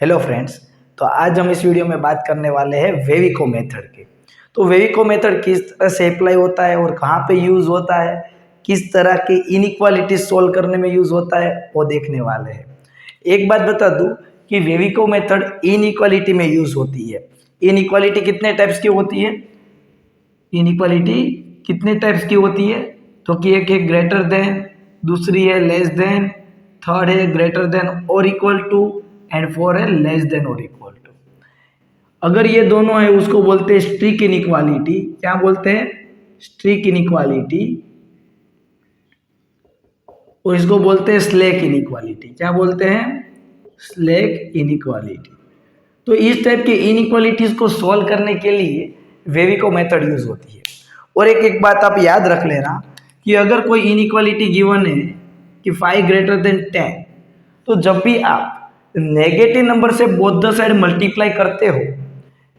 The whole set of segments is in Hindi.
Hello friends. तो आज हम इस वीडियो में बात करने वाले हैं वेविको मेथड के। तो वेविको मेथड किस तरह से अप्लाई होता है और कहाँ पे यूज़ होता है, किस तरह की इनइक्वालिटी सोल्व करने में यूज़ होता है, वो देखने वाले हैं। एक बात बता दूं कि वेविको मेथड इनइक्वालिटी में यूज़ होती है। इनइक्वालिटी कितने टाइप्स की होती है? इनइक्वालिटी कितने टाइप्स की होती है? तो कि एक है ग्रेटर देन, दूसरी है लेस देन, थर्ड है ग्रेटर देन और इक्वल टू एंड फोर है लेस देन और इक्वल टू। अगर ये दोनों है उसको बोलते हैं स्ट्रिक इनइक्वालिटी। क्या बोलते हैं? Strict inequality. और इसको बोलते हैं स्लैक इनइक्वालिटी। क्या बोलते हैं? Slack inequality. तो इस टाइप के इनइक्वालिटीज को सॉल्व करने के लिए वेविको मेथड यूज होती है। और एक बात आप याद रख लेना कि अगर कोई इनइक्वालिटी गिवन है कि 5 ग्रेटर देन 10, तो जब भी आप नेगेटिव नंबर से बोथ द साइड मल्टीप्लाई करते हो,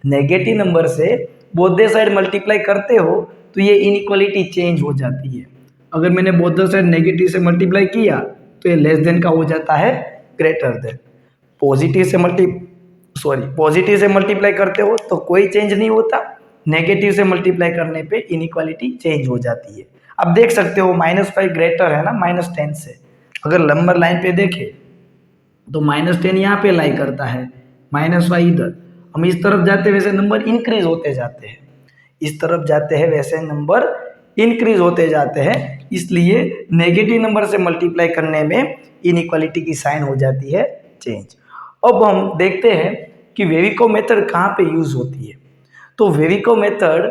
नेगेटिव नंबर से बोथ द साइड मल्टीप्लाई करते हो, तो ये इनइक्वालिटी चेंज हो जाती है। अगर मैंने बोथ द साइड नेगेटिव से मल्टीप्लाई किया तो ये लेस देन का हो जाता है ग्रेटर देन। पॉजिटिव से मल्टीप्लाई करते हो तो कोई चेंज नहीं होता, नेगेटिव से मल्टीप्लाई करने पे इनइक्वालिटी चेंज हो जाती है। आप देख सकते हो -5 ग्रेटर है ना -10 से। अगर नंबर लाइन पे देखें तो -10 यहाँ पे लाई करता है, -5 इधर। हम इस तरफ जाते वैसे नंबर इंक्रीज होते जाते हैं, इस तरफ जाते हैं वैसे नंबर इंक्रीज होते जाते हैं। इसलिए नेगेटिव नंबर से मल्टीप्लाई करने में इनइक्वालिटी की साइन हो जाती है चेंज। अब हम देखते हैं कि वेविको मेथड कहाँ पे यूज होती है। तो वेविको मेथड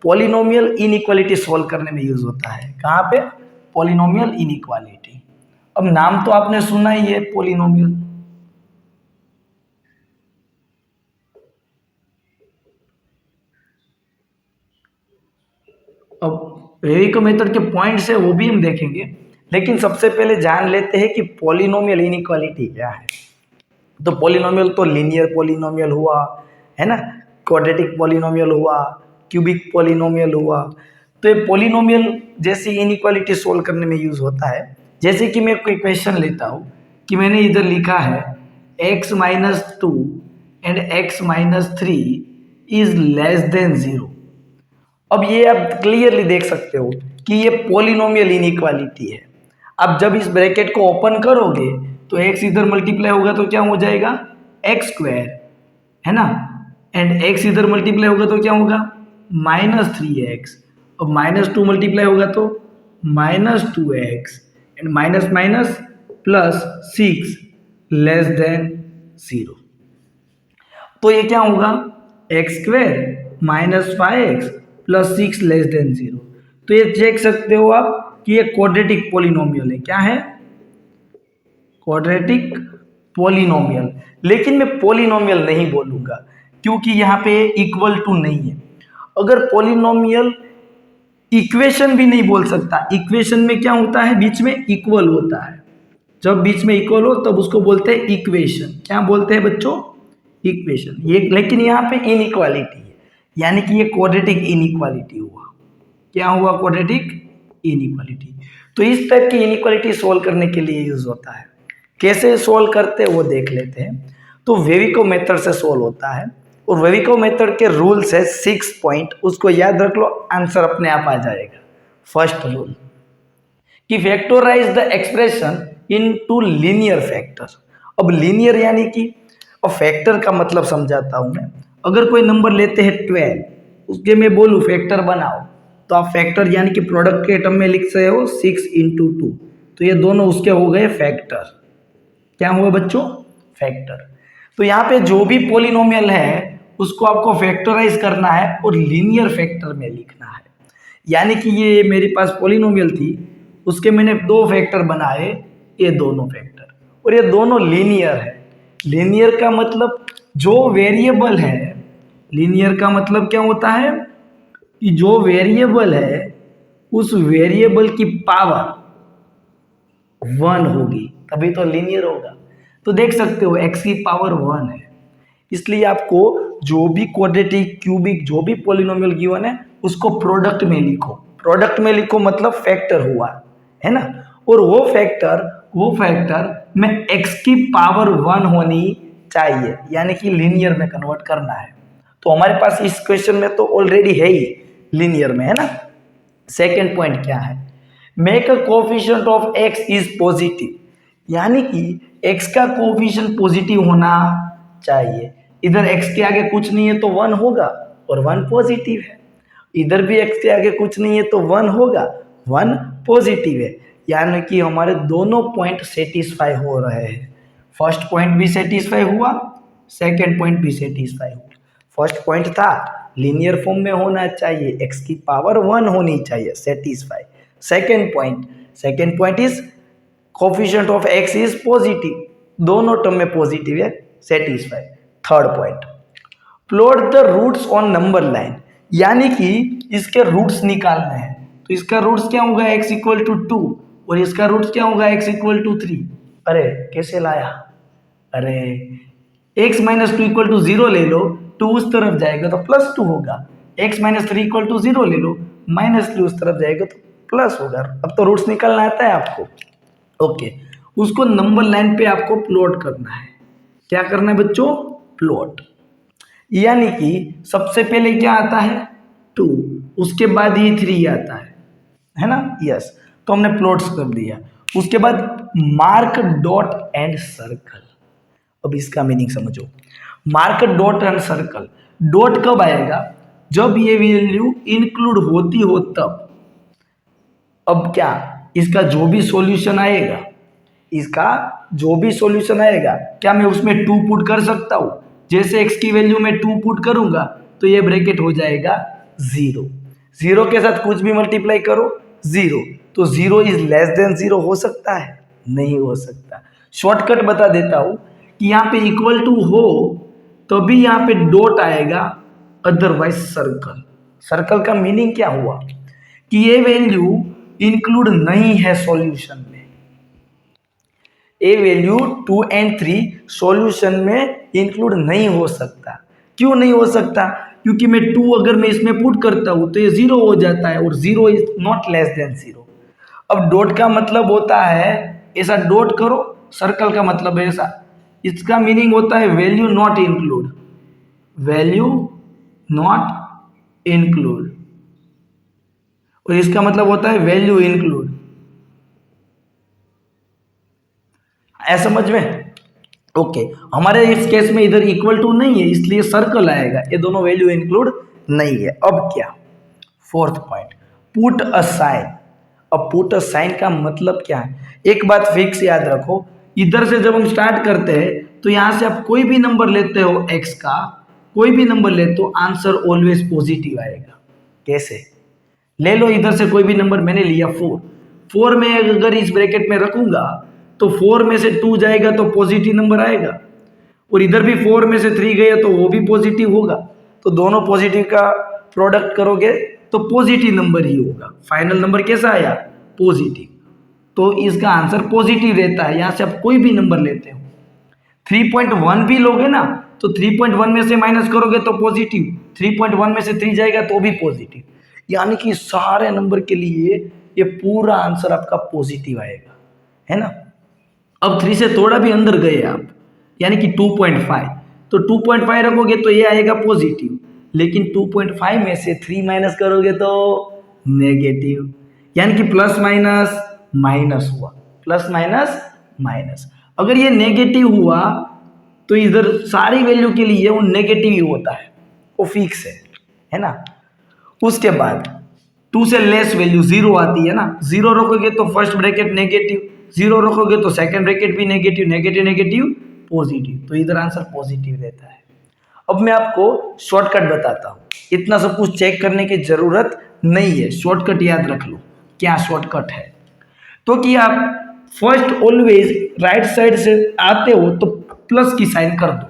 पॉलिनोमियल इनइक्वालिटी सॉल्व करने में यूज होता है। कहाँ पे? Polynomial inequality. अब नाम तो आपने सुना ही है, पॉलिनोमियल। अब वेविको मेथड के पॉइंट्स है वो भी हम देखेंगे, लेकिन सबसे पहले जान लेते हैं कि पॉलिनोमियल इनइक्वालिटी क्या है। तो पॉलिनोमियल तो लीनियर पॉलिनोमियल हुआ, है ना, क्वाड्रेटिक पॉलिनोमियल हुआ, क्यूबिक पॉलिनोमियल हुआ। तो ये पॉलिनोमियल जैसी इनइक्वालिटी सोल्व करने में यूज होता है। जैसे कि मैं कोई क्वेश्चन लेता हूँ कि मैंने इधर लिखा है x-2 and x-3 is less than 0। अब ये आप क्लियरली देख सकते हो कि ये पॉलिनोमियल इनइक्वालिटी है। अब जब इस ब्रैकेट को ओपन करोगे तो x इधर मल्टीप्लाई होगा तो क्या हो जाएगा? x², है ना, एंड x इधर मल्टीप्लाई होगा तो क्या होगा? -3x। अब -2 मल्टीप्लाई होगा तो -2x and minus minus +6 less than 0। तो ये क्या होगा? x² -5x +6 less than 0। तो ये देख सकते हो आप कि ये क्वाड्रेटिक पॉलिनोमियल है। क्या है? Quadratic polynomial. लेकिन मैं पॉलिनोमियल नहीं बोलूंगा क्योंकि यहाँ पे इक्वल टू नहीं है। अगर पॉलिनोमियल इक्वेशन भी नहीं बोल सकता। इक्वेशन में क्या होता है? बीच में इक्वल होता है। जब बीच में इक्वल हो तब उसको बोलते हैं इक्वेशन। क्या बोलते हैं बच्चों? इक्वेशन। ये लेकिन यहाँ पे इनइक्वालिटी है, यानी कि ये क्वाड्रेटिक इनइक्वालिटी हुआ। क्या हुआ? Quadratic inequality. तो इस टाइप की इनइक्वालिटी सोल्व करने के लिए यूज होता है। कैसे सोल्व करते हैं वो देख लेते हैं। तो वेविको मेथड से सोल्व होता है और वेविको मेथड के रूल्स है 6 पॉइंट, उसको याद रख लो, आंसर अपने आप आ जाएगा। फर्स्ट रूल कि factorise the expression into linear factor. अब लीनियर यानी कि, और फैक्टर का मतलब समझाता हूं मैं। अगर कोई नंबर लेते हैं 12, उसके मैं बोलूँ फैक्टर बनाओ, तो आप फैक्टर यानी कि प्रोडक्ट के टर्म में लिख रहे हो 6 × 2, तो ये दोनों उसके हो गए फैक्टर। क्या हुआ बच्चों? फैक्टर। तो यहाँ पे जो भी पॉलिनोमियल है उसको आपको फैक्टराइज करना है और लीनियर फैक्टर में लिखना है। यानी कि ये मेरे पास पॉलिनोमियल थी, उसके मैंने 2 फैक्टर बनाए, ये दोनों फैक्टर, और ये दोनों लीनियर है। लीनियर का मतलब जो वेरिएबल है, लीनियर का मतलब क्या होता है कि जो वेरिएबल है उस वेरिएबल की पावर 1 होगी, तभी तो लीनियर होगा। तो देख सकते हो x की पावर 1 है, इसलिए आपको जो भी क्वाड्रेटिक, क्यूबिक, जो भी पॉलिनोमियल गिवन है उसको प्रोडक्ट में लिखो। प्रोडक्ट में लिखो मतलब फैक्टर हुआ, है ना, और वो फैक्टर में x की पावर 1 होनी चाहिए, यानी कि लीनियर में कन्वर्ट करना है। तो हमारे पास इस क्वेश्चन में तो ऑलरेडी है ही लीनियर में, है ना। सेकेंड पॉइंट क्या है, make a coefficient of x is positive, यानी कि एक्स का कोफिशिएंट पॉजिटिव होना चाहिए। इधर एक्स के आगे कुछ नहीं है तो 1 होगा और 1 पॉजिटिव है, इधर भी एक्स के आगे कुछ नहीं है तो 1 होगा, 1 पॉजिटिव है, यानी कि हमारे दोनों पॉइंट सेटिस्फाई हो रहे हैं। फर्स्ट पॉइंट भी सेटिस्फाई हुआ, सेकेंड पॉइंट भी सेटिस्फाई हुआ। फर्स्ट पॉइंट था लीनियर फॉर्म में होना चाहिए, एक्स की पावर 1 होनी चाहिए, satisfy. Second point is coefficient of x is positive, दोनों टर्म में पॉजिटिव है, satisfy. Third point, plot the roots on number line, यानी कि इसके रूट्स निकालने हैं। तो इसका रूट्स क्या होगा, x इक्वल टू 2 और इसका रूट्स क्या होगा, x इक्वल टू 3। अरे कैसे लाया, अरे x माइनस 2 इक्वल टू 0 ले लो, 2 उस तरफ जाएगा तो +2 होगा, x माइनस 3 इक्वल टू 0 ले लो, -3 उस तरफ जाएगा तो प्लस होगा। अब तो रूट्स निकालना आता है आपको, ओके। उसको नंबर लाइन पे आपको प्लॉट करना है। क्या करना है बच्चों, प्लॉट, यानी कि सबसे पहले क्या आता है 2, उसके बाद ये 3 आता है ना, यस। तो हमने प्लॉट्स कर दिया। उसके बाद मार्क डॉट एंड सर्कल। अब इसका मीनिंग समझो, mark dot and circle. Dot कब आएगा, जब ये वैल्यू इंक्लूड होती हो तब। अब क्या, इसका जो भी सॉल्यूशन आएगा, क्या मैं उसमें 2 पुट कर सकता हूं। जैसे x की वैल्यू में 2 पुट करूंगा तो ये ब्रैकेट हो जाएगा 0। 0 के साथ कुछ भी मल्टीप्लाई करो 0, तो 0 इज लेस देन 0 हो सकता है, नहीं हो सकता। शॉर्टकट बता देता हूं कि यहाँ पे इक्वल टू हो तभी यहाँ पे डॉट आएगा, अदरवाइज सर्कल। सर्कल का मीनिंग क्या हुआ कि ये वैल्यू इंक्लूड नहीं है सॉल्यूशन में, ए वैल्यू 2 एंड 3 सॉल्यूशन में इंक्लूड नहीं हो सकता। क्यों नहीं हो सकता, क्योंकि मैं 2 अगर मैं इसमें पुट करता हूं तो ये 0 हो जाता है और 0 इज नॉट लेस देन 0। अब डॉट का मतलब होता है ऐसा, डॉट करो, सर्कल का मतलब है ऐसा। इसका मीनिंग होता है value not include, value not include, और इसका मतलब होता है वैल्यू इंक्लूड। ऐसा समझ में, ओके। हमारे इस केस में इधर इक्वल टू नहीं है इसलिए सर्कल आएगा, ये दोनों वैल्यू इंक्लूड नहीं है। अब क्या, fourth point, put a sign. अब पुट अ साइन का मतलब क्या है, एक बात फिक्स याद रखो, इधर से जब हम स्टार्ट करते हैं तो यहां से आप कोई भी नंबर लेते हो x का, कोई भी नंबर लेते हो, आंसर ऑलवेज पॉजिटिव आएगा। कैसे, ले लो इधर से कोई भी नंबर, मैंने लिया 4 में अगर इस ब्रैकेट में रखूंगा तो 4 में से 2 जाएगा तो पॉजिटिव नंबर आएगा, और इधर भी 4 में से 3 गया तो वो भी पॉजिटिव होगा। तो दोनों पॉजिटिव का प्रोडक्ट करोगे तो पॉजिटिव नंबर ही होगा। फाइनल नंबर कैसा आया, पॉजिटिव, तो इसका आंसर पॉजिटिव रहता है। यहां से आप कोई भी नंबर लेते हो, 3.1 भी लोगे ना तो 3.1 में से माइनस करोगे तो पॉजिटिव, 3.1 में से 3 जाएगा तो भी पॉजिटिव, यानी कि सारे नंबर के लिए ये पूरा आंसर आपका पॉजिटिव आएगा, है ना। अब 3 से थोड़ा भी अंदर गए आप, यानी कि 2.5, तो 2.5 रखोगे तो ये आएगा पॉजिटिव, लेकिन 2.5 में से 3 माइनस करोगे तो नेगेटिव, यानी कि प्लस माइनस माइनस हुआ, प्लस माइनस माइनस। अगर ये नेगेटिव हुआ तो इधर सारी वैल्यू के लिए वो नेगेटिव ही होता है, वो फिक्स है ना। उसके बाद 2 से लेस वैल्यू 0 आती है ना, 0 रखोगे तो फर्स्ट ब्रैकेट नेगेटिव, 0 रखोगे तो सेकंड ब्रैकेट भी नेगेटिव, नेगेटिव नेगेटिव पॉजिटिव, तो इधर आंसर पॉजिटिव रहता है। अब मैं आपको शॉर्टकट बताता हूँ, इतना सब कुछ चेक करने की जरूरत नहीं है, शॉर्टकट याद रख लो। क्या शॉर्टकट है, तो कि आप फर्स्ट ऑलवेज राइट साइड से आते हो तो प्लस की साइन कर दो,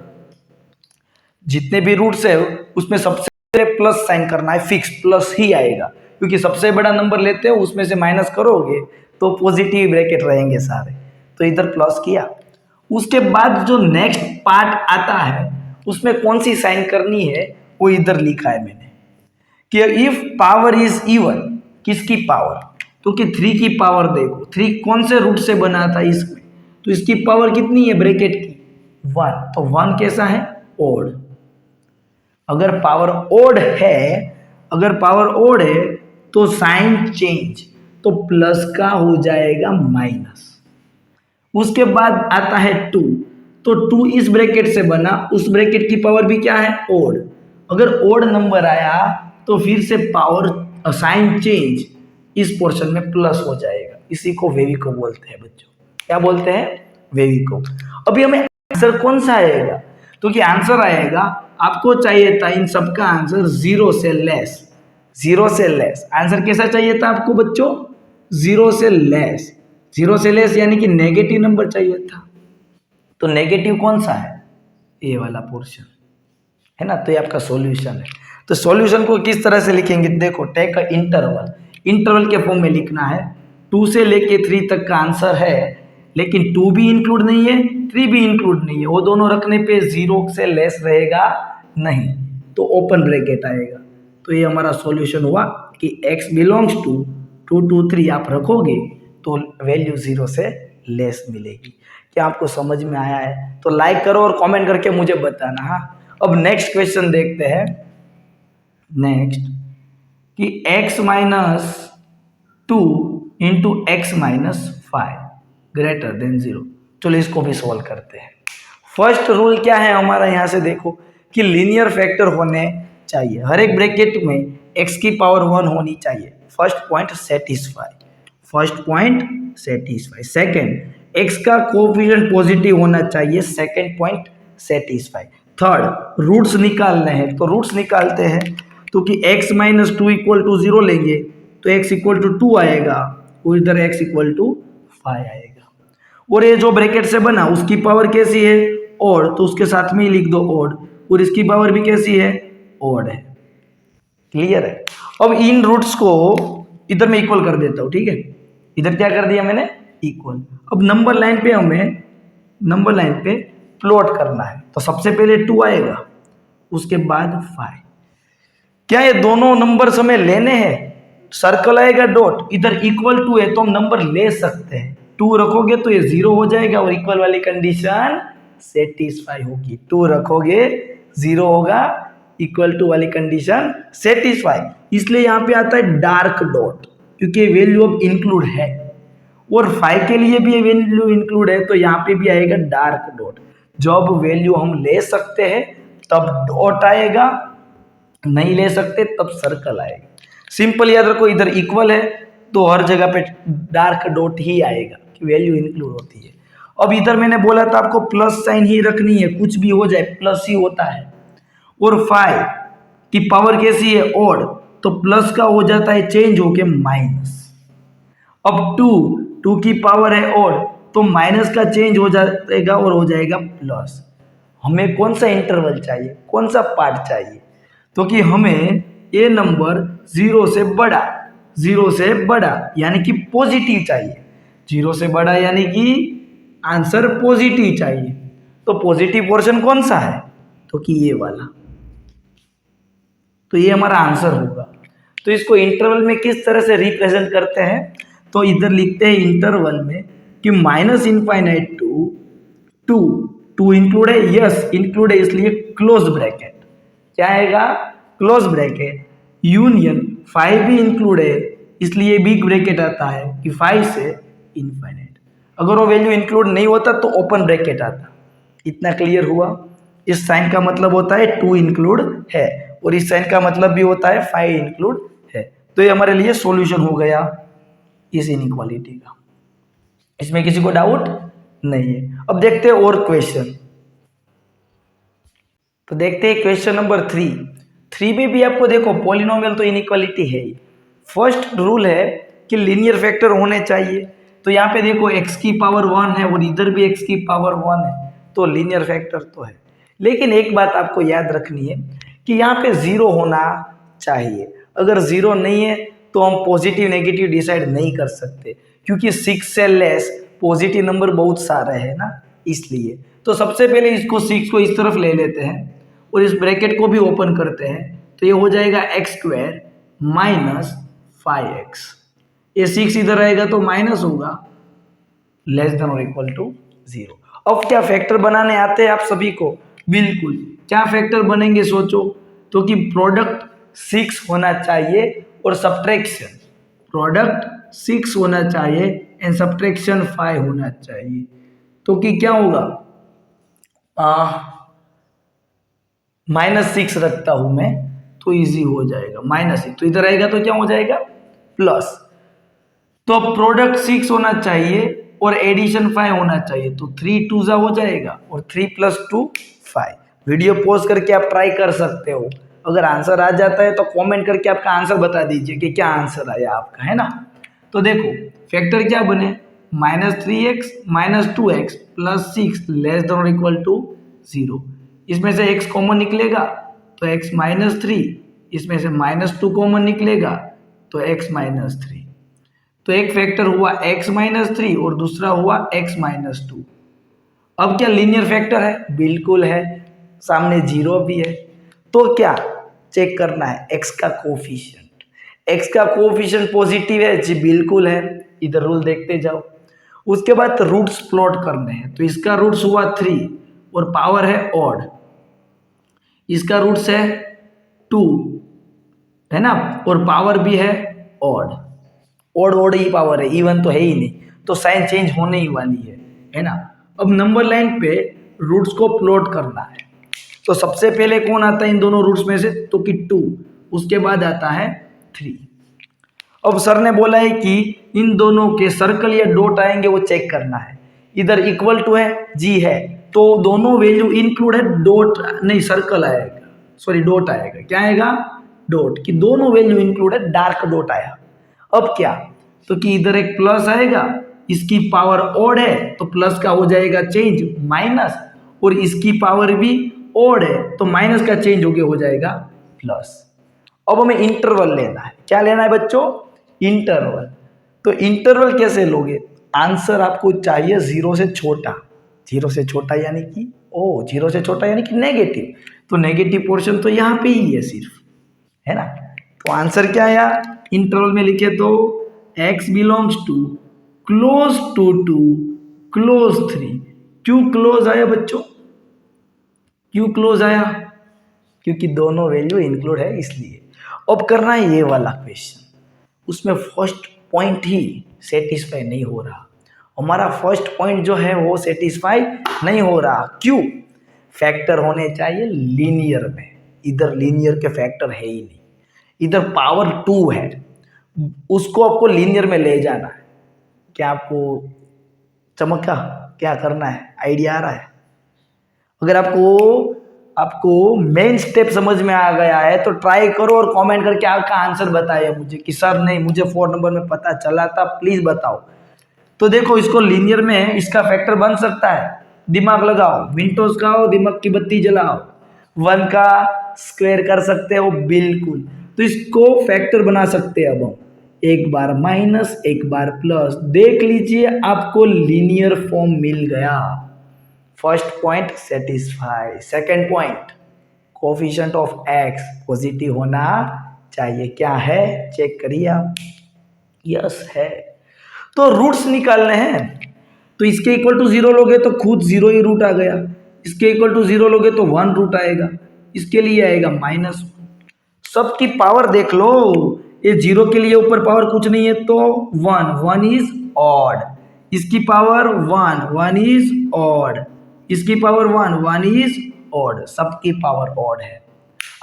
जितने भी रूट्स है उसमें सबसे पहले प्लस साइन करना है, फिक्स प्लस ही आएगा, क्योंकि सबसे बड़ा नंबर लेते हो उसमें से माइनस करोगे तो पॉजिटिव ब्रैकेट रहेंगे सारे, तो इधर प्लस किया। उसके बाद जो नेक्स्ट पार्ट आता है उसमें कौन सी साइन करनी है वो इधर लिखा है मैंने, कि इफ पावर इज इवन, किसकी पावर, तो कि 3 की पावर देखो, 3 कौन से रूट से बना था इसमें, तो इसकी पावर कितनी है ब्रैकेट की, 1, तो 1 कैसा है? ओड। अगर पावर ओड है तो साइन चेंज, तो प्लस का हो जाएगा माइनस। उसके बाद आता है 2, तो 2 इस ब्रैकेट से बना, उस ब्रैकेट की पावर भी क्या है? ओड। अगर ओड नंबर आया तो फिर से पावर साइन चेंज, इस पोर्शन में प्लस हो जाएगा। इसी को वेविको बोलते हैं बच्चों। क्या बोलते हैं? वेविको। अभी हमें आंसर कौन सा आएगा? तो कि आंसर आएगा, आपको चाहिए था इन सबका आंसर 0 से लेस। 0 से लेस आंसर कैसा चाहिए था आपको बच्चों? 0 से लेस। 0 से लेस यानी कि नेगेटिव नंबर चाहिए था। तो नेगेटिव कौन सा है? ये वाला पोर्शन है ना। तो ये आपका सॉल्यूशन है। तो सॉल्यूशन को किस तरह से लिखेंगे? देखो, टेक अ इंटरवल। इंटरवल के फॉर्म में लिखना है। 2 से लेके 3 तक का आंसर है, लेकिन 2 भी इंक्लूड नहीं है, 3 भी इंक्लूड नहीं है। वो दोनों रखने पे 0 से लेस रहेगा नहीं, तो ओपन ब्रैकेट आएगा। तो ये हमारा सॉल्यूशन हुआ कि x बिलोंग्स टू 2 to 3 आप रखोगे तो वैल्यू 0 से लेस मिलेगी। क्या आपको समझ में आया है? तो लाइक करो और कमेंट करके मुझे बताना। हाँ, अब नेक्स्ट क्वेश्चन देखते हैं। नेक्स्ट कि x minus 2 into x minus 5 greater than 0। चलो इसको भी सॉल्व करते हैं। फर्स्ट रूल क्या है हमारा? यहाँ से देखो कि लीनियर फैक्टर होने चाहिए, हर एक ब्रैकेट में x की पावर 1 होनी चाहिए। First point satisfy. Second, x का कोएफिशिएंट पॉजिटिव होना चाहिए। Second point satisfy. Third, roots निकालने हैं, तो रूट्स निकालते हैं। तो कि x माइनस 2 इक्वल टू 0 लेंगे तो x इक्वल टू 2 आएगा, और इधर x इक्वल टू 5 आएगा। और ये जो ब्रैकेट से बना उसकी पावर कैसी है? ओड, तो उसके साथ में ही लिख दो ओड, और इसकी पावर भी कैसी है? ओड है। क्लियर है? अब इन रूट्स को इधर मैं इक्वल कर देता हूं, ठीक है। इधर क्या कर दिया मैंने? इक्वल। अब नंबर लाइन पे प्लॉट करना है, तो सबसे पहले 2 आएगा, उसके बाद 5। क्या ये दोनों नंबर हमें लेने हैं? सर्कल आएगा डॉट, इधर इक्वल टू है तो हम नंबर ले सकते हैं। 2 रखोगे तो ये 0 हो जाएगा और इक्वल वाली कंडीशन सेटिस्फाई होगी। 2 रखोगे 0 होगा, इक्वल टू वाली कंडीशन सेटिस्फाई। इसलिए यहाँ पे आता है डार्क डॉट, क्योंकि वैल्यू अब इंक्लूड है, और 5 के लिए भी ये वैल्यू इंक्लूड है, तो यहाँ पे भी आएगा डार्क डॉट। जब वैल्यू हम ले सकते हैं तब डॉट आएगा, नहीं ले सकते तब सर्कल आएगा। सिंपल याद रखो, इधर इक्वल है तो हर जगह पे डार्क डॉट ही आएगा कि वैल्यू इंक्लूड होती है। अब इधर मैंने बोला था आपको प्लस साइन ही रखनी है, कुछ भी हो जाए प्लस ही होता है। और 5 की पावर कैसी है? ओड, तो प्लस का हो जाता है चेंज होके माइनस। अब 2 की पावर है ओड, तो माइनस का चेंज हो जाएगा और हो जाएगा प्लस। हमें कौन सा इंटरवल चाहिए, कौन सा पार्ट चाहिए? तो कि हमें ये नंबर 0 से बड़ा यानी कि पॉजिटिव चाहिए। 0 से बड़ा यानी कि आंसर पॉजिटिव चाहिए। तो पॉजिटिव पोर्शन कौन सा है? तो कि ये वाला। तो ये हमारा आंसर होगा। तो इसको इंटरवल में किस तरह से रिप्रेजेंट करते हैं? तो इधर लिखते हैं इंटरवल में कि माइनस इनफाइनाइट टू 2 इंक्लूड है, यस इंक्लूड है, इसलिए क्लोज ब्रैकेट। क्या आएगा? Close bracket. यूनियन 5 भी इंक्लूड है, इसलिए बिग ब्रैकेट आता है कि 5 से इनफाइनाइट। अगर वो वैल्यू इंक्लूड नहीं होता तो ओपन ब्रैकेट आता। इतना क्लियर हुआ? इस साइन का मतलब होता है 2 इंक्लूड है, और इस साइन का मतलब भी होता है 5 इंक्लूड है। तो ये हमारे लिए सॉल्यूशन हो गया इस इनइक्वालिटी का। इसमें किसी को डाउट नहीं है। अब देखते हैं और क्वेश्चन। तो देखते हैं क्वेश्चन नंबर 3 में भी आपको देखो पॉलिनोमियल तो इनइक्वालिटी है ही। फर्स्ट रूल है कि लीनियर फैक्टर होने चाहिए। तो यहाँ पे देखो x की पावर 1 है और इधर भी x की पावर 1 है, तो लीनियर फैक्टर तो है। लेकिन एक बात आपको याद रखनी है कि यहाँ पे 0 होना चाहिए। अगर 0 नहीं है तो हम पॉजिटिव नेगेटिव डिसाइड नहीं कर सकते, क्योंकि 6 से लेस पॉजिटिव नंबर बहुत सारे हैं ना, इसलिए। तो सबसे पहले इसको 6 को इस तरफ ले लेते हैं और इस ब्रैकेट को भी ओपन करते हैं, तो ये हो जाएगा x² माइनस 5x। ये 6 इधर आएगा तो माइनस होगा, लेस देन और इक्वल टू 0। अब क्या फैक्टर बनाने आते हैं आप सभी को? बिल्कुल। क्या फैक्टर बनेंगे सोचो तो कि प्रोडक्ट 6 होना चाहिए और सब्ट्रैक्शन, प्रोडक्ट 6 होना चाहिए एंड सब्ट्रैक्शन 5 होना चाहिए। तो कि क्या होगा, -6 रखता हूं मैं तो इजी हो जाएगा, -6 तो इधर आएगा तो क्या हो जाएगा, प्लस। तो अब प्रोडक्ट 6 होना चाहिए और एडिशन 5 होना चाहिए, तो 3 2 हो जाएगा और 3 + 2 5। वीडियो पॉज करके आप ट्राई कर सकते हो, अगर आंसर आ जाता है तो कमेंट करके आपका आंसर बता दीजिए कि क्या आंसर आया आपका, है ना। तो देखो फैक्टर क्या बने, -3x - 2x + 6 < 0। इसमें से x कॉमन निकलेगा तो x -3, इसमें से -2 कॉमन निकलेगा तो x -3। तो एक फैक्टर हुआ x -3 और दूसरा हुआ x -2। अब क्या लीनियर फैक्टर है? बिल्कुल है, सामने 0 भी है। तो क्या चेक करना है, x का कोफिशिएंट, x का कोफिशिएंट पॉजिटिव है जी, बिल्कुल है, इधर रूल देखते जाओ। उसके बाद रूट्स प्लॉट करने हैं, तो इसका रूट्स हुआ 3 और पावर है ऑड, इसका रूट्स है 2, है ना, और पावर भी है ऑड, ऑड ही पावर है, इवन तो है ही नहीं, तो साइन चेंज होने ही वाली है ना। अब नंबर लाइन पे रूट्स को प्लॉट करना है, तो सबसे पहले कौन आता है इन दोनों रूट्स में से, तो कि 2, उसके बाद आता है 3। अब सर ने बोला है कि इन दोनों के सर्कल या डॉट आएंगे वो चेक करना है। इधर इक्वल टू है, जी है, तो दोनों वैल्यू इंक्लूड है, डॉट नहीं सर्कल आएगा, सॉरी डॉट आएगा, क्या आएगा, डॉट, कि दोनों वैल्यू इंक्लूड है, डार्क डॉट आया। अब क्या, तो कि इधर एक प्लस आएगा, इसकी पावर ऑड है तो प्लस का हो जाएगा चेंज माइनस, और इसकी पावर भी ऑड है तो माइनस का चेंज होके हो जाएगा प्लस। अब हमें इंटरवल लेना है, क्या लेना है बच्चों, इंटरवल। तो इंटरवल कैसे लोगे, आंसर आपको चाहिए 0 से छोटा, 0 से छोटा यानी कि 0 से छोटा यानी कि नेगेटिव, तो नेगेटिव पोर्शन तो यहाँ पे ही है सिर्फ, है ना। तो आंसर क्या आया, इंटरवल में लिखे तो x belongs to close to 2 close 3। क्यों क्लोज आया बच्चों, क्यों क्लोज आया, क्योंकि दोनों वैल्यू इंक्लूड है इसलिए। अब करना है ये वाला क्वेश्चन, उसमें फर्स्ट पॉइंट ही सेटिस्फाई नहीं हो रहा, हमारा फर्स्ट पॉइंट जो है वो सेटिस्फाई नहीं हो रहा। क्यों, फैक्टर होने चाहिए लीनियर में, इधर लीनियर के फैक्टर है ही नहीं, इधर पावर 2 है, उसको आपको लीनियर में ले जाना है। क्या आपको चमका, क्या करना है, आइडिया आ रहा है? अगर आपको मेन स्टेप समझ में आ गया है तो ट्राई करो और कमेंट करके आपका आंसर बताइए मुझे कि सर नहीं मुझे 4 नंबर में पता चला था, प्लीज बताओ। तो देखो इसको लीनियर में इसका फैक्टर बन सकता है, दिमाग लगाओ, विंडोज का हो, दिमाग की बत्ती जलाओ, 1 का स्क्वायर कर सकते हो, बिल्कुल। तो इसको फैक्टर बना सकते हैं। अब हम एक बार माइनस एक बार प्लस, देख लीजिए आपको लीनियर फॉर्म मिल गया। First point satisfy, second point coefficient of x positive होना चाहिए, क्या है चेक करिए आप, यस है। तो रूट्स निकालने हैं, तो इसके इक्वल टू 0 लोगे तो खुद 0 ही रूट आ गया, इसके इक्वल टू 0 लोगे तो 1 रूट आएगा, इसके लिए आएगा -1। सबकी पावर देख लो, ये 0 के लिए ऊपर पावर कुछ नहीं है तो 1 इज ऑड, इसकी पावर 1 इज ऑड, इसकी पावर 1 इज ऑड, सबकी पावर ऑड है।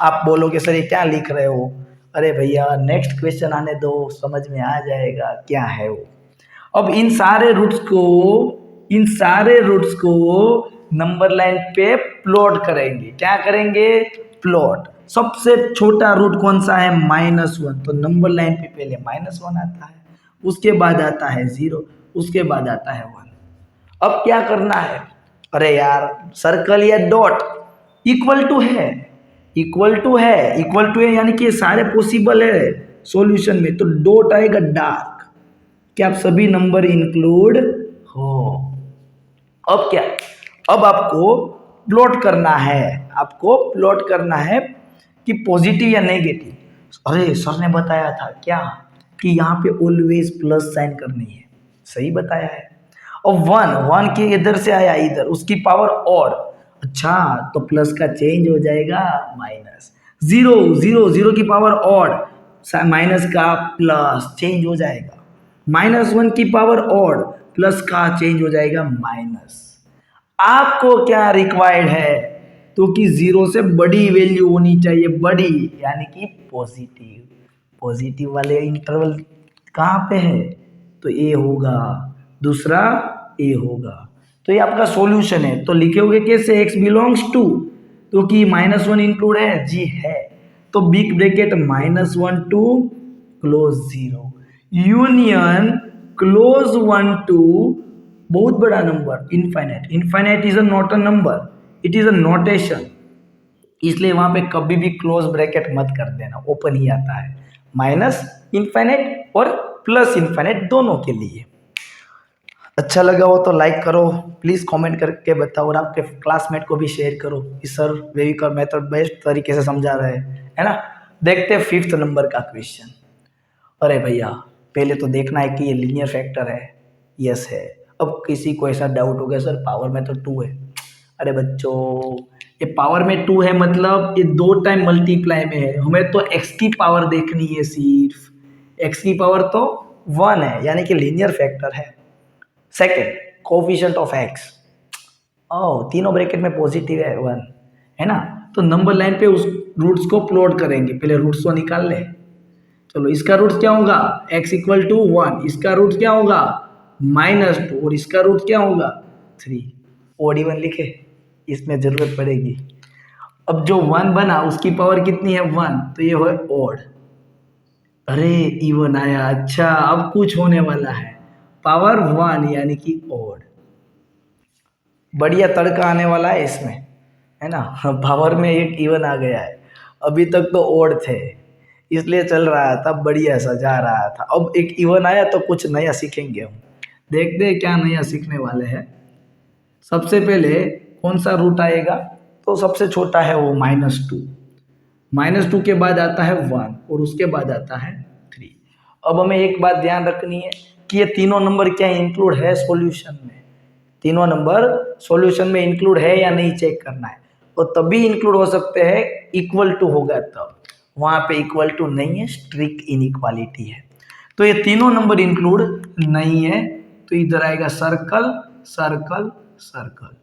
आप बोलोगे सर ये क्या लिख रहे हो, अरे भैया नेक्स्ट क्वेश्चन आने दो, समझ में आ जाएगा क्या है वो। अब इन सारे रूट्स को नंबर लाइन पे प्लॉट करेंगे, क्या करेंगे, प्लॉट। सबसे छोटा रूट कौन सा है, -1, तो नंबर लाइन पे पहले -1 आता है, उसके बाद आता है 0, उसके बाद आता है 1। अब क्या करना है, अरे यार सर्कल या डॉट इक्वल टू है, इक्वल टू है यानी कि ये सारे पॉसिबल है सॉल्यूशन में, तो डॉट आएगा डार्क, क्या आप सभी नंबर इंक्लूड हो। अब क्या, अब आपको प्लॉट करना है, कि पॉजिटिव या नेगेटिव। अरे सर ने बताया था क्या कि यहाँ पे ऑलवेज प्लस साइन करनी है, सही बताया है। और वन वन के इधर से आया इधर, उसकी पावर ऑड, अच्छा तो प्लस का चेंज हो जाएगा माइनस। जीरो जीरो जीरो की पावर ऑड, माइनस का प्लस चेंज हो जाएगा। माइनस वन की पावर ऑड, प्लस का चेंज हो जाएगा माइनस। आपको क्या रिक्वायर्ड है, तो कि जीरो से बड़ी वैल्यू होनी चाहिए, बड़ी यानी कि पॉजिटिव। पॉजिटिव वाले इंटरवल कहाँ पे है, तो ए होगा, दूसरा ए होगा। तो ये आपका सॉल्यूशन है। तो लिखे हुए कैसे, एक्स बिलोंग्स टू, तो कि माइनस वन इंक्लूड है, जी है, तो big bracket minus one two close zero, union close one two बहुत बड़ा number infinite. Infinite is a not a number, it is a notation, इसलिए वहां पे कभी भी क्लोज ब्रैकेट मत कर देना, ओपन ही आता है। माइनस इनफाइनाइट और प्लस इनफाइनाइट दोनों के लिए। अच्छा लगा हो तो लाइक करो, प्लीज़ कमेंट करके बताओ, और आपके क्लासमेट को भी शेयर करो कि सर वेविकर मेथड बेस्ट तरीके से समझा रहे हैं, है ना। देखते हैं 5th नंबर का क्वेश्चन। अरे भैया पहले तो देखना है कि ये लीनियर फैक्टर है, यस है। अब किसी को ऐसा डाउट हो गया सर पावर में तो 2 है। अरे बच्चों ये पावर में 2 है मतलब ये 2 टाइम मल्टीप्लाई में है, हमें तो x की पावर देखनी है, सिर्फ x की पावर तो 1 है, यानी कि लीनियर फैक्टर है। सेकेंड कोफिशिएंट ऑफ x, ओह तीनों ब्रैकेट में पॉजिटिव है 1, है ना। तो नंबर लाइन पे उस रूट्स को प्लॉट करेंगे, पहले रूट्स को निकाल ले। चलो इसका रूट क्या होगा, x इक्वल टू 1, इसका रूट क्या होगा -2, और इसका रूट क्या होगा 3। ओड इवन लिखे, इसमें जरूरत पड़ेगी। अब जो 1 बना उसकी पावर कितनी है 1, तो ये है ओड। अरे इवन आया, अच्छा अब कुछ होने वाला है, पावर 1 यानी कि ओड। बढ़िया तड़का आने वाला है इसमें, है ना। पावर में एक इवन आ गया है, अभी तक तो ओड थे इसलिए चल रहा था, बढ़िया सा जा रहा था। अब एक इवन आया तो कुछ नया सीखेंगे हम, देखते हैं क्या नया सीखने वाले हैं। सबसे पहले कौन सा रूट आएगा, तो सबसे छोटा है वो -2, -2 के बाद आता है 1 और उसके बाद आता है 3। अब हमें एक बात ध्यान रखनी है कि ये तीनों नंबर क्या इंक्लूड है सॉल्यूशन में, तीनों नंबर सॉल्यूशन में इंक्लूड है या नहीं चेक करना है। और तभी इंक्लूड हो सकते हैं इक्वल टू होगा तब, वहाँ पे इक्वल टू नहीं है, स्ट्रिक्ट इनइक्वालिटी है। तो ये तीनों नंबर इंक्लूड नहीं है, तो इधर आएगा सर्कल सर्कल सर्कल।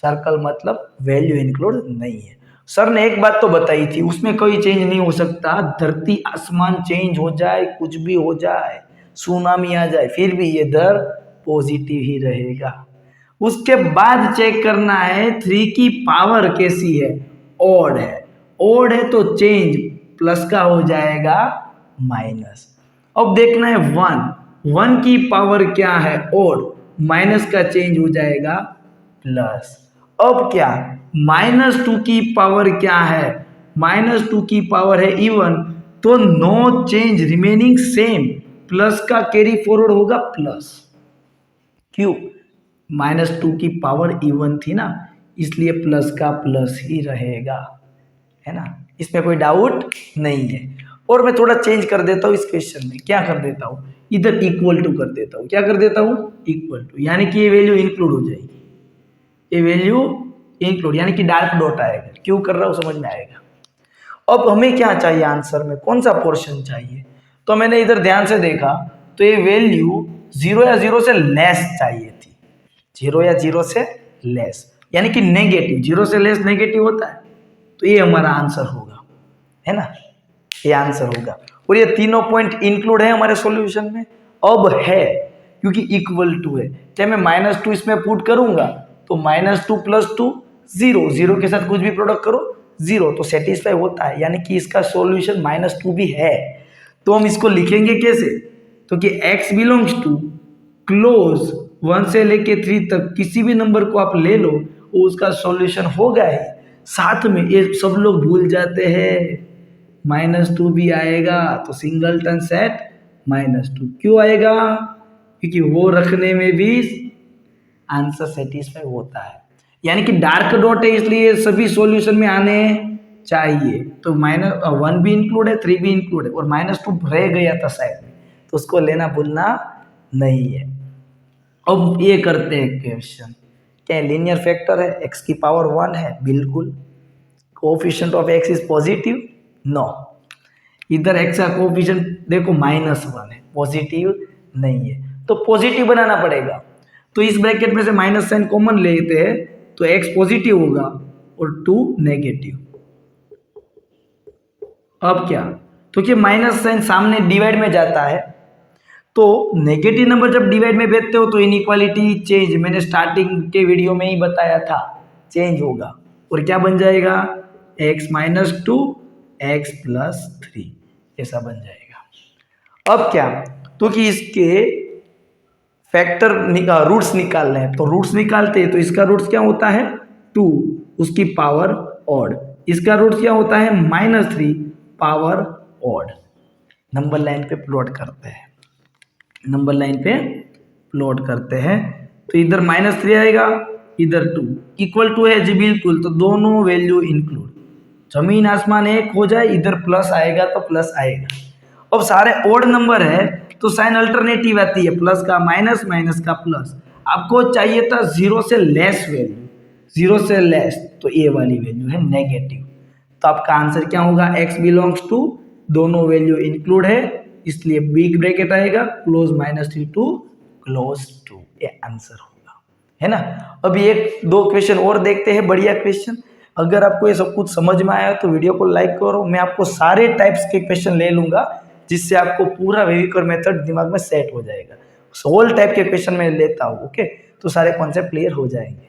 सर्कल मतलब वैल्यू इंक्लूड नहीं है। सर ने एक बात तो बताई थी, उसमें कोई चेंज नहीं हो सकता, धरती आसमान चेंज हो जाए, कुछ भी हो जाए, सुनामी आ जाए, फिर भी ये इधर पॉजिटिव ही रहेगा। उसके बाद चेक करना है 3 की पावर कैसी है, ऑड है। ऑड है तो चेंज प्लस का हो जाएगा माइनस। अब देखना है 1 की पावर क्या है ऑड, माइनस का चेंज हो जाएगा प्लस। अब क्या -2 की पावर क्या है, -2 की पावर है इवन, तो no change remaining same, plus का कैरी फॉरवर्ड होगा प्लस। क्यों, -2 की पावर इवन थी ना, इसलिए प्लस का प्लस ही रहेगा, है ना, इसमें कोई डाउट नहीं है। और मैं थोड़ा चेंज कर देता हूँ इस क्वेश्चन में, क्या कर देता हूँ, इधर इक्वल टू कर देता हूँ, क्या कर देता हूँ इक्वल टू, यानी कि ये वैल्यू इंक्लूड हो जाएगी, ये वैल्यू इंक्लूड यानी कि डार्क डॉट आएगा, क्यों कर रहा हूँ समझ में आएगा। अब हमें क्या चाहिए आंसर में, कौन सा पोर्शन चाहिए, तो मैंने इधर ध्यान से देखा तो ये वैल्यू 0 या 0 से लेस चाहिए थी, 0 या 0 से लेस यानी कि नेगेटिव, 0 से लेस नेगेटिव होता है, तो ये हमारा आंसर होगा, है ना, ये आंसर होगा। और ये तीनों पॉइंट इंक्लूड है हमारे सॉल्यूशन में, अब है क्योंकि इक्वल टू है, चाहे मैं -2 इसमें पुट करूंगा तो -2 + 2 0, 0 के साथ कुछ भी प्रोडक्ट करो 0, तो सेटिस्फाई होता है, यानी कि इसका सॉल्यूशन -2 भी है। तो हम इसको लिखेंगे कैसे, तो कि x बिलोंग्स टू क्लोज 1 से लेके 3 तक किसी भी नंबर को आप ले लो वो उसका सॉल्यूशन होगा ही। साथ में ये सब लोग भूल जाते हैं -2 भी आएगा, तो सिंगलटन सेट -2 क्यों आएगा, क्योंकि वो रखने में भी आंसर सेटिस्फाई होता है, यानी कि डार्क डॉट है इसलिए सभी सॉल्यूशन में आने चाहिए। तो -1 भी इंक्लूड है, 3 भी इंक्लूड है, और -2 रह गया था साइड में, तो उसको लेना भूलना नहीं है। अब ये करते हैं क्वेश्चन, क्या लीनियर फैक्टर है, x की पावर 1 है, बिल्कुल। Coefficient of x is positive, no. इधर x का कोएफिशिएंट देखो -1 है, पॉजिटिव नहीं है, तो पॉजिटिव बनाना पड़ेगा। तो इस ब्रैकेट में से माइनस साइन कॉमन लेते हैं तो x पॉजिटिव होगा और 2 नेगेटिव। अब क्या, तो कि माइनस साइन सामने डिवाइड में जाता है, तो नेगेटिव नंबर जब डिवाइड में भेजते हो तो इनइक्वालिटी चेंज, मैंने स्टार्टिंग के वीडियो में ही बताया था, चेंज होगा और क्या बन जाएगा, x - 2 x + 3 ऐसा बन जाएगा। अब क्या, तो कि इसके फैक्टर रूट्स निकालने हैं, तो रूट्स निकालते हैं तो इसका रूट्स क्या होता है 2, उसकी पावर ऑड, इसका रूट्स क्या होता है -3 पावर ऑड। नंबर लाइन पे प्लॉट करते हैं, नंबर लाइन पे प्लॉट करते हैं, तो इधर -3 आएगा, इधर 2 इक्वल टू है जी, बिल्कुल। तो दोनों वैल्यू इंक्लूड, जमीन आसमान एक हो जाए, इधर प्लस आएगा तो प्लस आएगा। अब सारे ओड नंबर है तो साइन अल्टरनेटिव आती है, प्लस का माइनस, माइनस का प्लस। आपको चाहिए था 0 से लेस वैल्यू, 0 से लेस, तो ये वाली वैल्यू है नेगेटिव। तो आपका आंसर क्या होगा, x बिलोंग्स टू, दोनों वैल्यू इंक्लूड है, इसलिए बिग ब्रैकेट आएगा, क्लोज -3 टू क्लोज 2, ये आंसर होगा, है ना। अभी एक दो क्वेश्चन और देखते हैं, बढ़िया क्वेश्चन। अगर आपको ये सब कुछ समझ में आया तो वीडियो को लाइक करो, मैं आपको सारे टाइप्स के क्वेश्चन ले लूंगा, जिससे आपको पूरा वेविकर मेथड दिमाग में सेट हो जाएगा। होल टाइप के क्वेश्चन मैं लेता हूँ, ओके, तो सारे कॉन्सेप्ट क्लियर हो जाएंगे।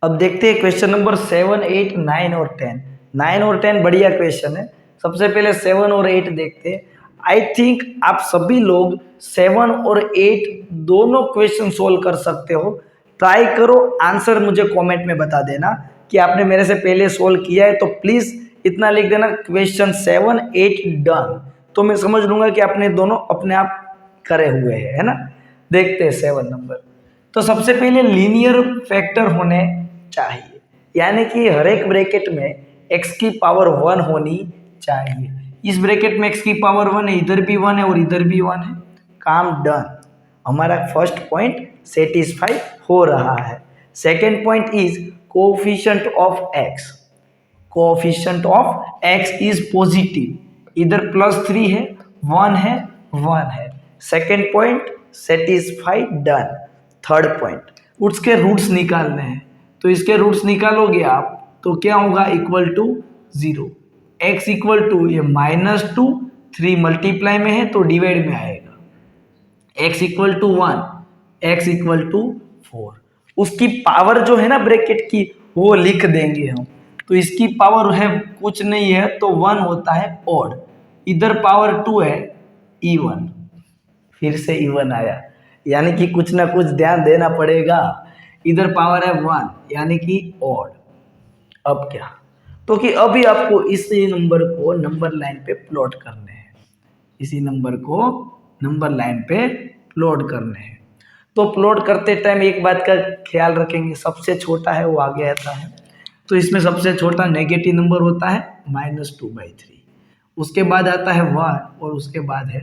अब देखते हैं क्वेश्चन नंबर 7, 8, 9 और 10। 9 और 10 बढ़िया क्वेश्चन है। सबसे पहले 7 और 8 देखते हैं। आई थिंक आप सभी लोग 7 और 8 दोनों क्वेश्चन सोल्व कर सकते हो। ट्राई करो, आंसर मुझे कमेंट में बता देना कि आपने मेरे से पहले सोल्व किया है, तो प्लीज़ इतना लिख देना, क्वेश्चन 7, 8 डन, तो मैं समझ लूँगा कि आपने दोनों अपने आप करे हुए हैं, है ना। देखते हैं 7 नंबर। तो सबसे पहले लीनियर फैक्टर होने चाहिए, यानी कि हर एक ब्रैकेट में x की पावर 1 होनी चाहिए। इस ब्रैकेट में x की पावर 1 है, इधर भी 1 है और इधर भी 1 है, काम डन। हमारा फर्स्ट पॉइंट सेटिस्फाई हो रहा है। Second point is coefficient of x, coefficient of x is positive, इधर +3 है, 1 है, 1 है। Second point satisfy, done. Third point, उसके रूट्स निकालने हैं, तो इसके रूट्स निकालोगे आप तो क्या होगा, equal to 0, x equal to ये -2, 3 मल्टीप्लाई में है तो डिवाइड में आएगा, x equal to 1, x equal to 4। उसकी पावर जो है ना ब्रैकेट की, वो लिख देंगे हम। तो इसकी पावर है कुछ नहीं है तो 1 होता है ऑड, इधर पावर 2 है इवन, फिर से इवन आया, यानी कि कुछ ना कुछ ध्यान देना पड़ेगा। इधर पावर है 1 यानी कि ऑड। अब क्या, तो कि अभी आपको इसी नंबर को नंबर लाइन पे प्लॉट करने हैं, इसी नंबर को नंबर लाइन पे प्लॉट करने हैं। तो प्लॉट करते टाइम एक बात का ख्याल रखेंगे, सबसे छोटा है वो आगे आता है। तो इसमें सबसे छोटा नेगेटिव नंबर होता है -2/3, उसके बाद आता है 1 और उसके बाद है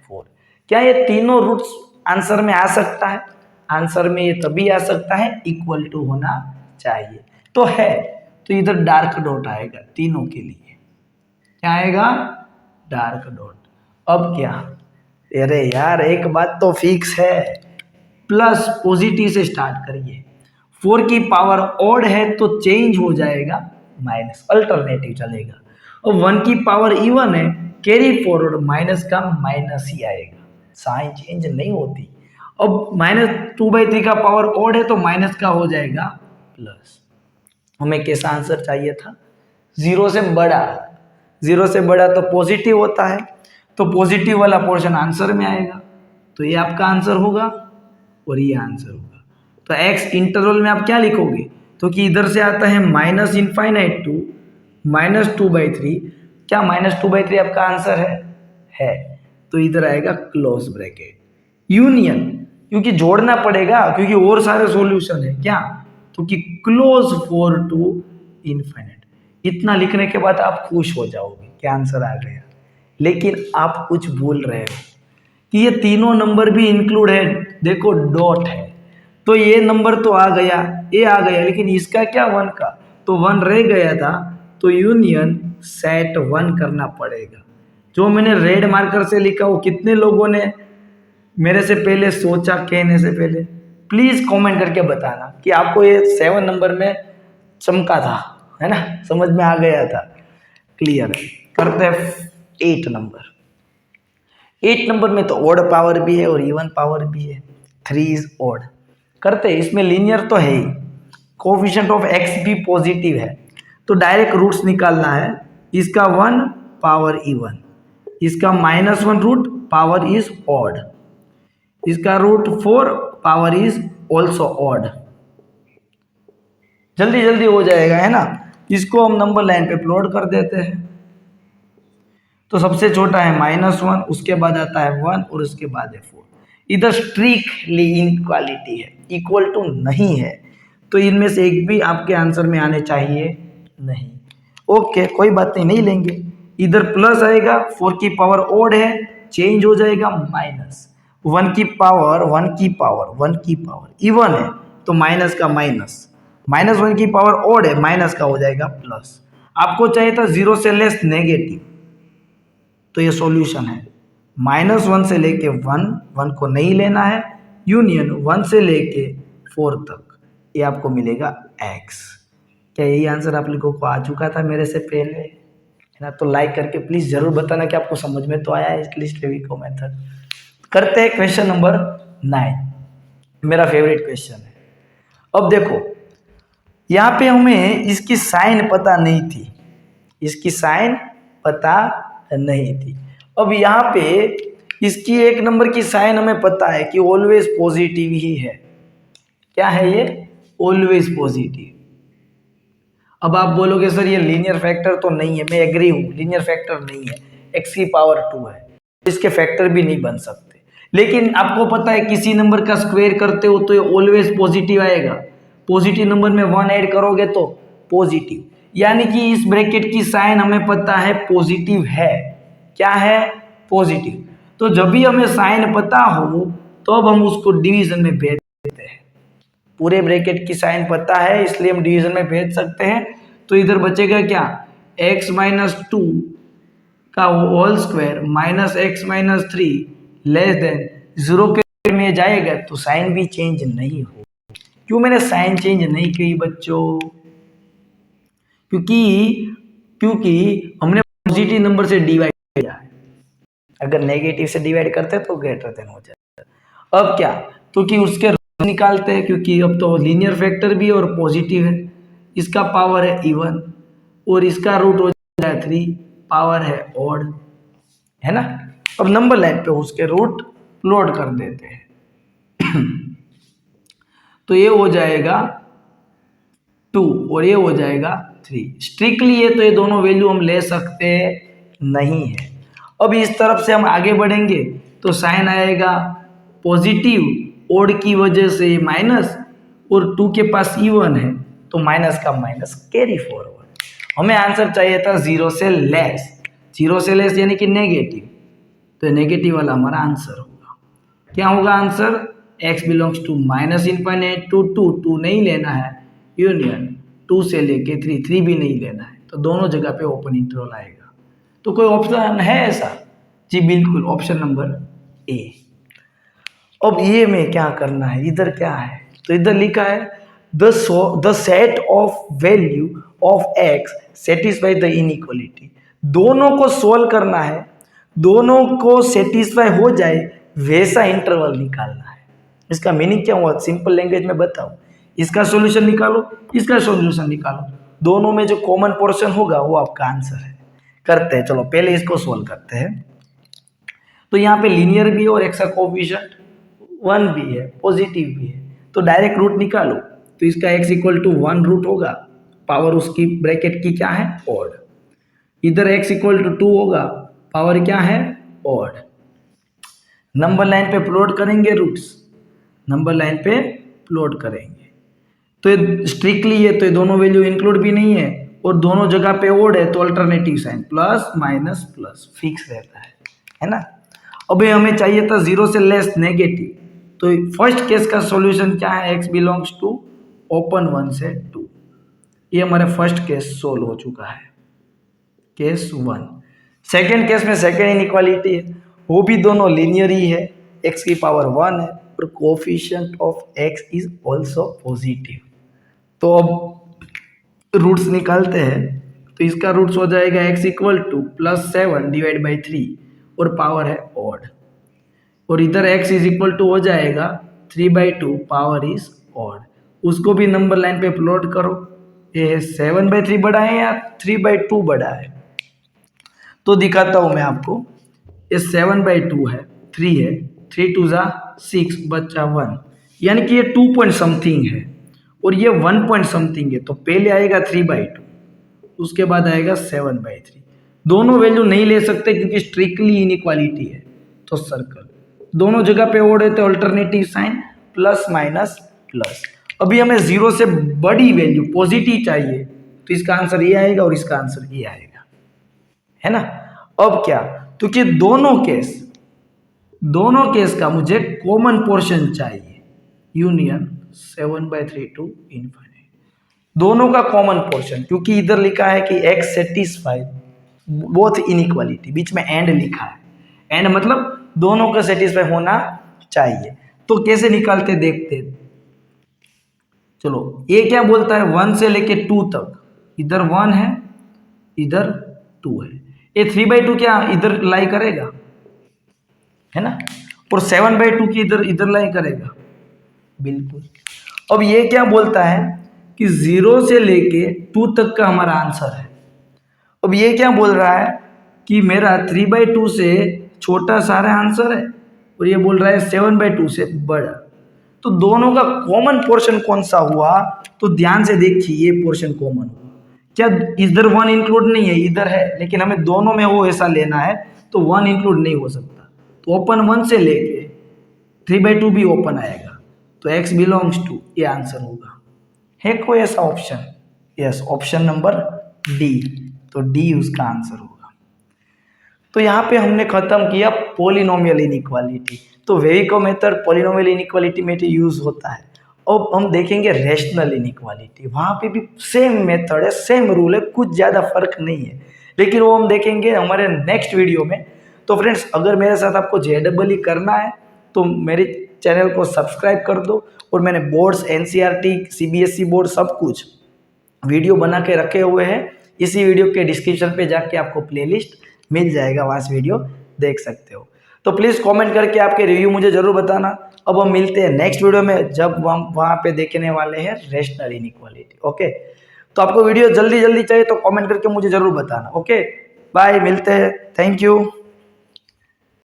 4। क्या ये तीनों रूट्स आंसर में आ सकता है? आंसर में ये तभी आ सकता है इक्वल टू होना चाहिए, तो है, तो इधर डार्क डॉट आएगा तीनों के लिए, क्या आएगा, डार्क डॉट। अब क्या, अरे यार एक बात तो फिक्स है, प्लस पॉजिटिव से स्टार्ट करिए, 4 की पावर ऑड है तो चेंज हो जाएगा माइनस, अल्टरनेटिव चलेगा। और 1 की पावर इवन है, कैरी फॉरवर्ड, माइनस का माइनस ही आएगा, साइन चेंज नहीं होती। अब -2/3 का पावर ऑड है तो माइनस का हो जाएगा प्लस। हमें कैसा आंसर चाहिए था, 0 से बड़ा, 0 से बड़ा तो पॉजिटिव होता है, तो पॉजिटिव वाला पोर्शन आंसर में आएगा, तो ये आपका आंसर होगा और ये आंसर होगा। तो x इंटरवल में आप क्या लिखोगे, तो कि इधर से आता है -∞ टू -2/3, क्या -2/3 आपका आंसर है, तो इधर आएगा क्लोज ब्रैकेट, यूनियन, क्योंकि जोड़ना पड़ेगा क्योंकि और सारे सॉल्यूशन है क्या, तो कि क्लोज 4 टू इन्फिनिट। इतना लिखने के बाद आप खुश हो जाओगे कि आंसर आ गया, लेकिन आप कुछ भूल रहे हो कि ये तीनों नंबर भी इंक्लूड है, देखो डॉट है, तो ये नंबर तो आ गया, ये आ गया, लेकिन इसका क्या 1 का, तो 1 रह गया था, तो यूनियन सेट 1 करना पड़ेगा। जो मैंने रेड मार्कर से लिखा वो कितने लोगों ने मेरे से पहले सोचा कहने से पहले? प्लीज कमेंट करके बताना कि आपको ये 7 नंबर में चमका था, है ना, समझ में आ गया था। क्लियर है। करते हैं 8 नंबर। 8 नंबर में तो ऑड पावर भी है और इवन पावर भी है, 3 इज ऑड। करते हैं, इसमें लीनियर तो है ही, कोफिशिएंट ऑफ एक्स भी पॉजिटिव है, तो डायरेक्ट रूट्स निकालना है। इसका 1 पावर इवन, इसका -1 रूट पावर इज ऑड, इसका root 4 power is also odd. जल्दी जल्दी हो जाएगा, है ना। इसको हम नंबर लाइन पे प्लॉट कर देते हैं। तो सबसे छोटा है -1, उसके बाद आता है 1 और उसके बाद है 4। इधर स्ट्रिक्टली इनइक्वालिटी है, इक्वल टू नहीं है, तो इनमें से एक भी आपके आंसर में आने चाहिए नहीं। ओके, कोई बात नहीं, नहीं लेंगे। इधर प्लस आएगा, 4 की पावर ऑड है, चेंज हो जाएगा माइनस, 1 की पावर 1 की पावर 1 की पावर इवन है, तो माइनस का माइनस, -1 की पावर ऑड है, माइनस का हो जाएगा प्लस। आपको चाहिए था 0 से लेस नेगेटिव, तो ये सॉल्यूशन है। -1 से लेके 1 को नहीं लेना है, यूनियन 1 से लेके 4 तक, ये आपको मिलेगा x। क्या यही आंसर आप लोगों को आ चुका था मेरे से पहले, है ना। तो लाइक करके प्लीज जरूर बताना कि आपको समझ में तो आया है एटलीस्ट फेविको मेथड। करते हैं क्वेश्चन नंबर 9, मेरा फेवरेट क्वेश्चन है। अब देखो, यहाँ पे हमें इसकी साइन पता नहीं थी, इसकी साइन पता नहीं थी। अब यहाँ पे इसकी 1 नंबर की साइन हमें पता है कि ऑलवेज पॉजिटिव ही है। क्या है ये? Always positive. अब आप बोलोगे सर ये लीनियर फैक्टर तो नहीं है, मैं एग्री हूँ, लीनियर फैक्टर नहीं है, x की पावर 2 है, इसके फैक्टर भी नहीं बन सकते। लेकिन आपको पता है किसी नंबर का स्क्वायर करते हो तो ये ऑलवेज पॉजिटिव आएगा, पॉजिटिव नंबर में 1 ऐड करोगे तो पॉजिटिव, यानी कि इस ब्रैकेट की साइन हमें पता है पॉजिटिव है। क्या है? पॉजिटिव। तो जब भी हमें साइन पता हो तो अब हम उसको डिवीजन में भेज देते हैं। पूरे ब्रैकेट की साइन पता है इसलिए हम डिवीजन में भेज सकते हैं। तो इधर बचेगा क्या? x - 2 का whole square -x - 3 less than 0 के में जाएगा तो साइन भी चेंज नहीं हो। क्यों मैंने साइन चेंज नहीं की बच्चों? क्योंकि हमने पॉजिटिव नंबर से डिवाइड किया है, अगर नेगेटिव से डिवाइड करते तो ग्रेटर देन हो जाता। अब क्या, तो कि उसके रूट निकालते हैं, क्योंकि अब तो लीनियर फैक्टर भी और पॉजिटिव है, इसका पावर है इवन और इसका रूट हो जाएगा 3, पावर है ऑड, है ना। अब नंबर लाइन पे उसके रूट प्लॉट कर देते हैं तो ये हो जाएगा 2 और ये हो जाएगा 3। स्ट्रिक्टली ये तो ये दोनों वैल्यू हम ले सकते नहीं है। अब इस तरफ से हम आगे बढ़ेंगे तो साइन आएगा पॉजिटिव, ऑड की वजह से माइनस, और 2 के पास इवन है तो माइनस का माइनस कैरी फॉरवर्ड। हमें आंसर चाहिए था 0 से लेस, 0 से लेस यानी कि नेगेटिव, तो नेगेटिव वाला हमारा आंसर होगा। क्या होगा answer? x belongs to -∞ to 2 नहीं लेना है, यूनियन 2 से लेके 3 भी नहीं लेना है, तो दोनों जगह पे ओपन इंटरवल आएगा। तो कोई ऑप्शन है ऐसा? जी बिल्कुल, ऑप्शन नंबर ए। अब ये में क्या करना है, इधर क्या है, तो इधर लिखा है the set of value of x satisfy the inequality. दोनों को सोल्व करना है, दोनों को सेटिस्फाई हो जाए वैसा इंटरवल निकालना है। इसका मीनिंग क्या हुआ? सिंपल लैंग्वेज में बताओ, इसका सॉल्यूशन निकालो, इसका सॉल्यूशन निकालो, दोनों में जो कॉमन पोर्शन होगा वो आपका आंसर है। करते हैं, चलो पहले इसको सोल्व करते हैं। तो यहाँ पे लीनियर भी है और x का कोएफिशिएंट 1 भी है, पॉजिटिव भी है, तो डायरेक्ट रूट निकालो। तो इसका x = 1 रूट होगा, पावर उसकी ब्रैकेट की क्या है? ऑड। इधर x = 2 होगा, पावर क्या है? ऑड। नंबर लाइन पे प्लॉट करेंगे रूट्स, नंबर लाइन पे प्लॉट करेंगे तो ये स्ट्रिक्टली है, तो ये दोनों वैल्यू इंक्लूड भी नहीं है और दोनों जगह पे ऑड है, तो alternative sign plus minus plus fix रहता है ना। अभी हमें चाहिए था 0 से लेस नेगेटिव, तो फर्स्ट केस का सॉल्यूशन क्या है, x बिलोंग्स टू ओपन 1 से 2। ये हमारा फर्स्ट केस सोल्व हो चुका है, केस 1। सेकेंड केस में सेकेंड इनइक्वालिटी है, वो भी दोनों लीनियर ही है, x की पावर 1 है और coefficient of x is also positive. तो अब रूट्स निकालते हैं, तो इसका रूट्स हो जाएगा x equal to +7 divide by 3 और पावर है ऑड, और इधर x इज इक्वल टू हो जाएगा 3/2 पावर इज ऑड। उसको भी नंबर लाइन पे प्लॉट करो, ये है 7/3 बड़ा है या 3/2 बड़ा है, तो दिखाता हूं मैं आपको। ये 7/2 है, 3 है, 3 2 जा 6 बचा 1, यानी कि ये 2 पॉइंट समथिंग है और ये 1 पॉइंट समथिंग है, तो पहले आएगा 3/2, उसके बाद आएगा 7/3। दोनों वैल्यू नहीं ले सकते क्योंकि स्ट्रिक्टली इनइक्वालिटी है, तो सर्कल दोनों जगह पे ओड है तो alternative sign plus minus plus. अभी हमें 0 से बड़ी वैल्यू पॉजिटिव चाहिए, तो इसका आंसर ये आएगा और इसका आंसर ये आएगा, है ना। अब क्या, क्योंकि दोनों केस का मुझे कॉमन पोर्शन चाहिए, यूनियन 7/3 टू इनफाइनाइट, दोनों का कॉमन पोर्शन, क्योंकि इधर लिखा है कि x सेटिस्फाइड बोथ इनइक्वालिटी, बीच में एंड लिखा है, एंड मतलब दोनों का सेटिस्फाई होना चाहिए। तो कैसे निकालते देखते, चलो। ये क्या बोलता है, 1 से लेके 2 तक, इधर 1 है इधर 2 है, ये 3/2 क्या इधर लाई करेगा, है ना, और 7/2 की इधर लाई करेगा, बिल्कुल। अब ये क्या बोलता है कि 0 से लेके 2 तक का हमारा आंसर है। अब ये क्या बोल रहा है कि मेरा 3/2 से छोटा सारा आंसर है, और ये बोल रहा है 7/2 से बड़ा, तो दोनों का कॉमन पोर्शन कौन सा हुआ, तो ध्यान से देखिए, ये पोर्शन कॉमन हुआ क्या, इधर 1 इंक्लूड नहीं है, इधर है, लेकिन हमें दोनों में वो ऐसा लेना है, तो 1 इंक्लूड नहीं हो सकता, तो ओपन 1 से लेके 3/2 भी ओपन आएगा, तो x बिलोंग्स टू, ये आंसर होगा। है कोई ऐसा option, yes, option number D, तो डी उसका आंसर होगा। तो यहाँ पे हमने खत्म किया पॉलिनोमियल इनइक्वालिटी। तो वेविको मेथड पॉलिनोमियल इनइक्वालिटी में यूज होता है। अब हम देखेंगे रेशनल इनइक्वालिटी, वहाँ पे भी सेम मेथड है, सेम रूल है, कुछ ज़्यादा फर्क नहीं है, लेकिन वो हम देखेंगे हमारे नेक्स्ट वीडियो में। तो फ्रेंड्स, अगर मेरे साथ आपको JEE करना है तो मेरे चैनल को सब्सक्राइब कर दो, और मैंने बोर्ड्स NCERT CBSE बोर्ड सब कुछ वीडियो बना के रखे हुए हैं, इसी वीडियो के डिस्क्रिप्शन पे जाके आपको प्लेलिस्ट मिल जाएगा, वहाँ से वीडियो देख सकते हो। तो प्लीज़ कमेंट करके आपके रिव्यू मुझे ज़रूर बताना। अब हम मिलते हैं नेक्स्ट वीडियो में, जब हम वहाँ पे देखने वाले हैं रेशनल इनइक्वालिटी। ओके, तो आपको वीडियो जल्दी चाहिए तो कमेंट करके मुझे ज़रूर बताना। ओके, बाय, मिलते हैं, थैंक यू।